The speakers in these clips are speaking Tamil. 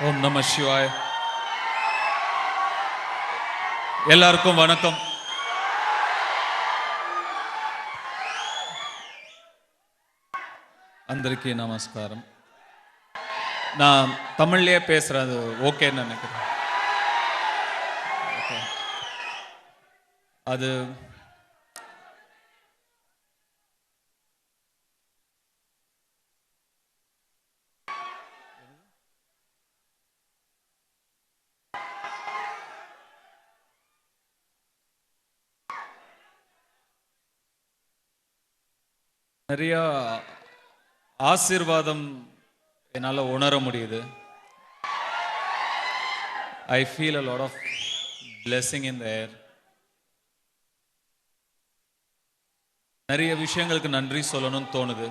ஓம் நம சிவாய. எல்லாருக்கும் வணக்கம். అందరికీ நமஸ்காரம். நான் தமிழ்லயே பேசுறது ஓகேன்னு நினைக்கிறேன். அது நிறைய ஆசீர்வாதம் என்னால் உணர முடியுது. I feel a lot of blessing in the air. நிறைய விஷயங்களுக்கு நன்றி சொல்லணும்னு தோணுது.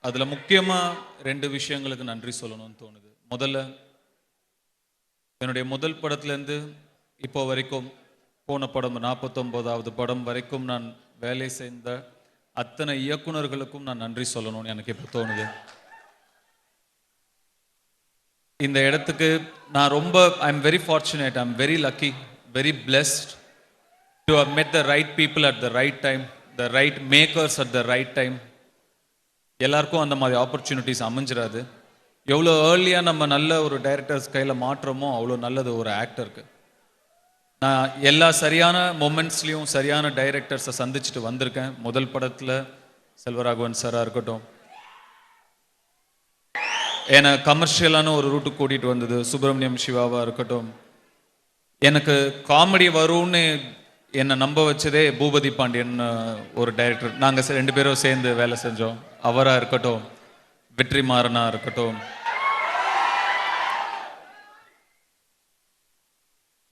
அதில் முக்கியமாக 2 விஷயங்களுக்கு நன்றி சொல்லணும்னு தோணுது. முதல்ல, என்னுடைய முதல் படத்துலேருந்து இப்போ வரைக்கும், போன படம் 49வது படம் வரைக்கும் நான் வேலை செய்த அத்தனை இயக்குனர்களுக்கும் நான் நன்றி சொல்லணும்னு எனக்கு இப்போ தோணுது. இந்த இடத்துக்கு நான் ரொம்ப I am very fortunate, I am very lucky, very blessed to have met the right people at the right time, the right makers at the right time. எல்லாருக்கும் அந்த மாதிரி ஆப்பர்ச்சுனிட்டிஸ் அமைஞ்சிடாது. எவ்வளோ ஏர்லியாக நம்ம நல்ல ஒரு டைரக்டர்ஸ் கையில் மாற்றமோ அவ்வளோ நல்லது ஒரு ஆக்டருக்கு. நான் எல்லா சரியான மொமெண்ட்ஸ்லையும் சரியான டைரக்டர்ஸை சந்திச்சுட்டு வந்திருக்கேன். முதல் படத்தில் செல்வராகவன் சாராக இருக்கட்டும், என்னை கமர்ஷியலான ஒரு ரூட்டுக்கு கூட்டிகிட்டு வந்தது சுப்பிரமணியம் சிவாவாக இருக்கட்டும், எனக்கு காமெடி வரும்னு என்னை நம்ப வச்சதே பூபதி பாண்டியன் ஒரு டைரக்டர். நாங்கள் 2 பேரும் சேர்ந்து வேலை செஞ்சோம். அவராக இருக்கட்டும், வெற்றிமாறனாக இருக்கட்டும்,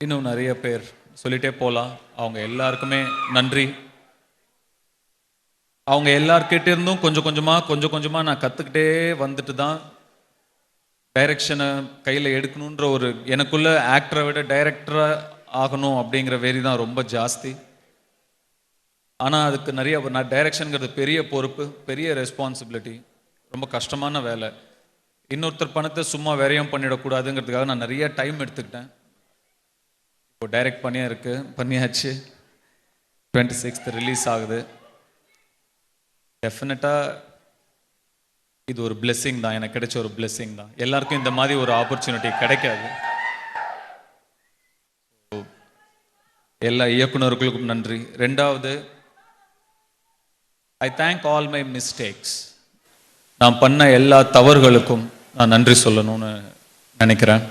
இன்னும் நிறைய பேர் சொல்லிட்டே போகலாம். அவங்க எல்லாருக்குமே நன்றி. அவங்க எல்லார்கிட்ட இருந்தும் கொஞ்சம் கொஞ்சமாக நான் கற்றுக்கிட்டே வந்துட்டு தான் டைரக்ஷனை கையில் எடுக்கணுன்ற ஒரு எனக்குள்ள ஆக்டரை விட டைரக்டராக ஆகணும் அப்படிங்கிற வெறி தான் ரொம்ப ஜாஸ்தி. ஆனால் அதுக்கு நிறைய நான் டைரக்ஷனுங்கிறது பெரிய பொறுப்பு, பெரிய ரெஸ்பான்சிபிலிட்டி, ரொம்ப கஷ்டமான வேலை. இன்னொருத்தர் பணத்தை சும்மா விரயம் பண்ணிடக்கூடாதுங்கிறதுக்காக நான் நிறைய டைம் எடுத்துக்கிட்டேன். இப்போ டைரக்ட் பண்ணியாச்சு. 26th ரிலீஸ் ஆகுது. டெஃபினட்டாக இது ஒரு பிளெஸ்ஸிங் தான், எனக்கு கிடைச்ச ஒரு பிளெஸ்ஸிங் தான். எல்லாருக்கும் இந்த மாதிரி ஒரு ஆப்பர்ச்சுனிட்டி கிடைக்காது. எல்லா இயக்குனர்களுக்கும் நன்றி. 2வது, I thank all my mistakes. நான் பண்ண எல்லா தவறுகளுக்கும் நான் நன்றி சொல்லணும்னு நினைக்கிறேன்.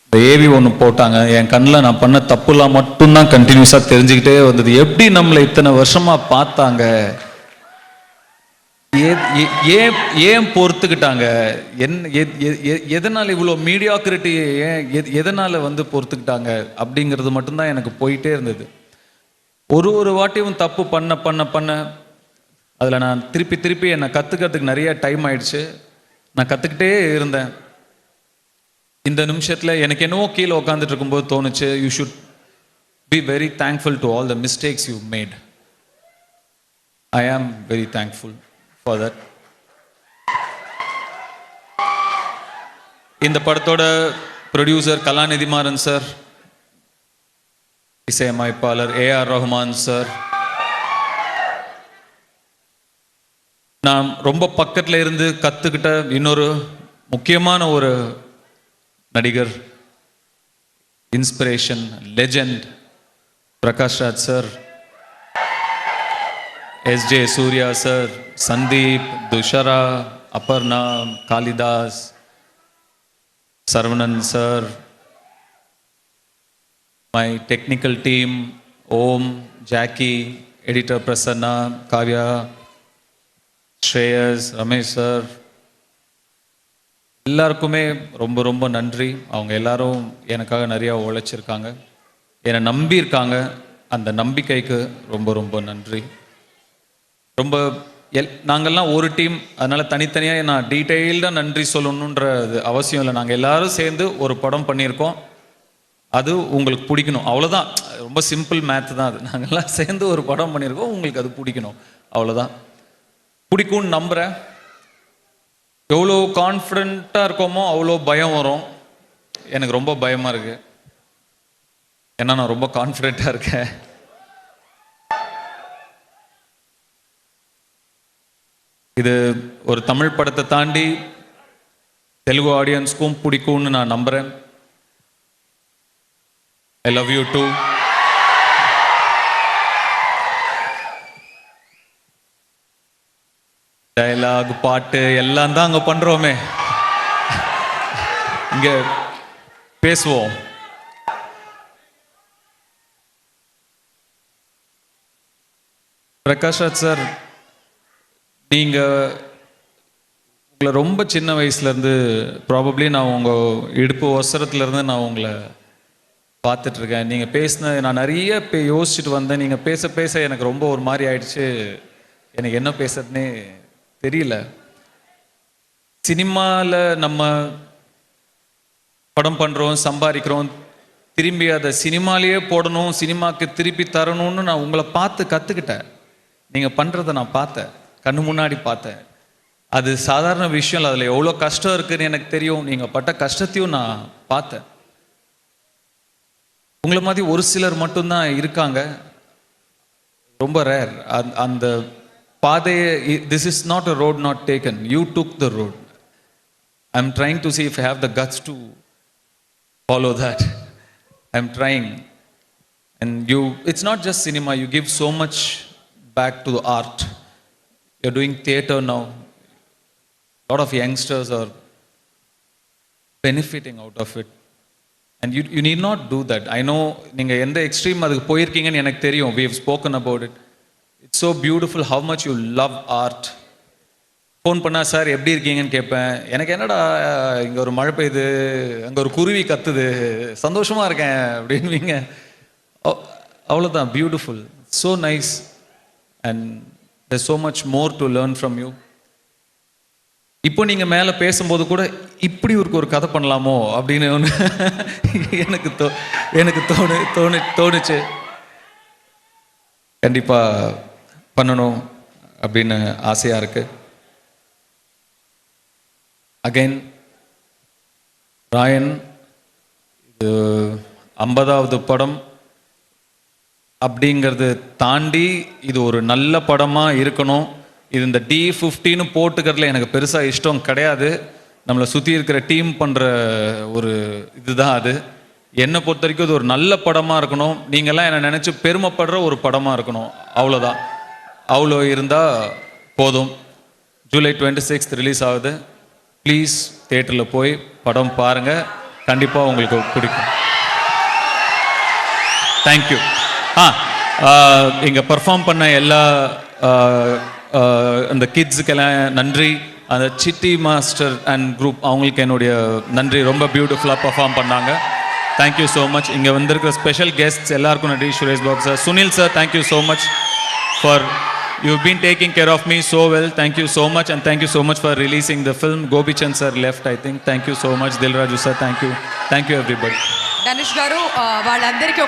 இந்த ஏவி ஒன்று போட்டாங்க, என் கண்ணில் நான் பண்ண தப்புலாம் மட்டும்தான் கண்டினியூஸாக தெரிஞ்சுக்கிட்டே வந்தது. எப்படி நம்மளை இத்தனை வருஷமாக பார்த்தாங்க, ஏன் பொறுத்துக்கிட்டாங்க, எதனால் இவ்வளோ மீடியாக்ரிட்டி, எதனால் பொறுத்துக்கிட்டாங்க அப்படிங்கிறது மட்டும்தான் எனக்கு போயிட்டே இருந்தது. ஒரு வாட்டியும் தப்பு பண்ண அதில் நான் திருப்பி என்னை கற்றுக்கிறதுக்கு நிறைய டைம் ஆயிடுச்சு. நான் கற்றுக்கிட்டே இருந்தேன். இந்த நிமிஷத்தில் எனக்கு என்னவோ கீழே உட்காந்துட்டு இருக்கும்போது தோணுச்சு, you should be very thankful to all the mistakes you made. I am very thankful for that. இந்த படத்தோட ப்ரொடியூசர் கலாநிதி மாறன் சார், இசையமைப்பாளர் ஏஆர் ரஹ்மான் சார், நான் ரொம்ப பக்கத்தில் இருந்து கற்றுக்கிட்ட இன்னொரு முக்கியமான ஒரு நடிகர், inspiration, legend Prakash Raj sir, SJ Suriya sir, Sandeep, Thushara, Aparna, Kalidas, Saravanan sir, my technical team, Om, Jackie, editor Prasanna, Kavya, Shreyas, Ramesh sir, எல்லாருக்குமே ரொம்ப நன்றி. அவங்க எல்லாரும் எனக்காக நிறையா உழைச்சிருக்காங்க, என்னை நம்பியிருக்காங்க. அந்த நம்பிக்கைக்கு ரொம்ப நன்றி. நாங்கள்லாம் ஒரு டீம், அதனால் தனித்தனியாக நான் டீட்டெயில்டாக நன்றி சொல்லணுன்றது அவசியம் இல்லை. நாங்கள் எல்லாரும் சேர்ந்து ஒரு படம் பண்ணியிருக்கோம், அது உங்களுக்கு பிடிக்கணும், அவ்வளோதான். ரொம்ப சிம்பிள் மேத் தான் அது. நாங்கள்லாம் சேர்ந்து ஒரு படம் பண்ணியிருக்கோம், உங்களுக்கு அது பிடிக்கணும், அவ்வளோதான். பிடிக்கும்னு நம்புகிறேன். எவ்வளோ கான்ஃபிடென்ட்டாக இருக்கோமோ அவ்வளோ பயம் வரும். எனக்கு ரொம்ப பயமா இருக்கு. ஏன்னா நான் ரொம்ப கான்ஃபிடென்ட்டா இருக்கேன். இது ஒரு தமிழ் படத்தை தாண்டி தெலுங்கு ஆடியன்ஸ்க்கும் பிடிக்கும்னு நான் நம்புறேன். I love you too. Dialogue, பாட்டு எல்லாம் தான் அங்க பண்றோமே. இங்க பேசுவோம். பிரகாஷ் ராஜ் சார், நீங்க உங்களை ரொம்ப சின்ன வயசுல இருந்து ப்ராபப்ளி நான் உங்க இடுப்பு ஒசரத்துல இருந்து நான் உங்களை பார்த்துட்டு இருக்கேன். நீங்க பேசின நான் நிறைய யோசிச்சுட்டு வந்தேன். நீங்க பேச பேச எனக்கு ரொம்ப ஒரு மாதிரி ஆயிடுச்சு. எனக்கு என்ன பேசுறதுனே தெரியல. சினிமாவில் நம்ம படம் பண்ணுறோம், சம்பாதிக்கிறோம், திரும்பி அதை சினிமாலேயே போடணும், சினிமாவுக்கு திருப்பி தரணும்னு நான் உங்களை பார்த்து கற்றுக்கிட்டேன். நீங்கள் பண்ணுறதை நான் பார்த்தேன், கண்ணு முன்னாடி பார்த்தேன். அது சாதாரண விஷயம் இல்லை, அதில் எவ்வளோ கஷ்டம் இருக்குதுன்னு எனக்கு தெரியும். நீங்கள் பட்ட கஷ்டத்தையும் நான் பார்த்தேன். உங்களை மாதிரி ஒரு சிலர் மட்டும்தான் இருக்காங்க, ரொம்ப ரேர். அந்த பாதையை, this is not a road not taken, you took the road. I'm trying to see if I have the guts to follow that. I'm trying. And you, it's not just cinema, you give so much back to the art. You're doing theater now. A lot of youngsters are benefiting out of it. And you need not do that. I know நீங்க எந்த எக்ஸ்ட்ரீம் அதுக்கு போயிருக்கீங்கன்னு எனக்கு தெரியும். We have spoken about it. It's so beautiful how much you love art. Phone பண்ணா சார் எப்படி இருக்கீங்கன்னு கேட்பேன். எனக்கு என்னடா இங்கே ஒரு மழை பெய்யுது, அங்கே ஒரு குருவி கத்துது, சந்தோஷமா இருக்கேன் அப்படின்வீங்க. அவ்வளோதான். Beautiful, so nice. And there's so much more to learn from you. இப்போ நீங்கள் மேலே பேசும்போது கூட இப்படி ஒரு கதை பண்ணலாமோ அப்படின்னு எனக்கு தோணுச்சு. கண்டிப்பாக பண்ணணும் அப்படின்னு ஆசையாக இருக்கு. அகைன் ராயன், இது 50வது படம் அப்படிங்கிறது தாண்டி இது ஒரு நல்ல படமாக இருக்கணும். இது இந்த D15 போட்டுக்கிறதுல எனக்கு பெருசாக இஷ்டம் கிடையாது. நம்மளை சுற்றி இருக்கிற டீம் பண்ணுற ஒரு இதுதான் அது. என்னை பொறுத்த வரைக்கும் இது ஒரு நல்ல படமாக இருக்கணும். நீங்கள்லாம் என்னை நினச்சி பெருமைப்படுற ஒரு படமாக இருக்கணும், அவ்வளோதான். அவ்வளோ இருந்தால் போதும். ஜூலை 26 ரிலீஸ் ஆகுது. ப்ளீஸ் தியேட்டரில் போய் படம் பாருங்கள், கண்டிப்பாக உங்களுக்கு பிடிக்கும். தேங்க்யூ. இங்கே பர்ஃபார்ம் பண்ண எல்லா அந்த கிட்ஸுக்கெல்லாம் நன்றி. அந்த சிட்டி மாஸ்டர் அண்ட் குரூப் அவங்களுக்கு என்னுடைய நன்றி. ரொம்ப பியூட்டிஃபுல்லாக பர்ஃபார்ம் பண்ணாங்க. Thank you so much. இங்கே வந்திருக்கிற ஸ்பெஷல் கெஸ்ட்ஸ் எல்லாருக்கும் நன்றி. Suresh Babu sir, Sunil sir, thank you so much for you've been taking care of me so well. Thank you so much, and thank you so much for releasing the film. Gopi Chand sir left, I think. Thank you so much. Dilraju sir, thank you everybody. Danish garu, వాళ్ళందరికీ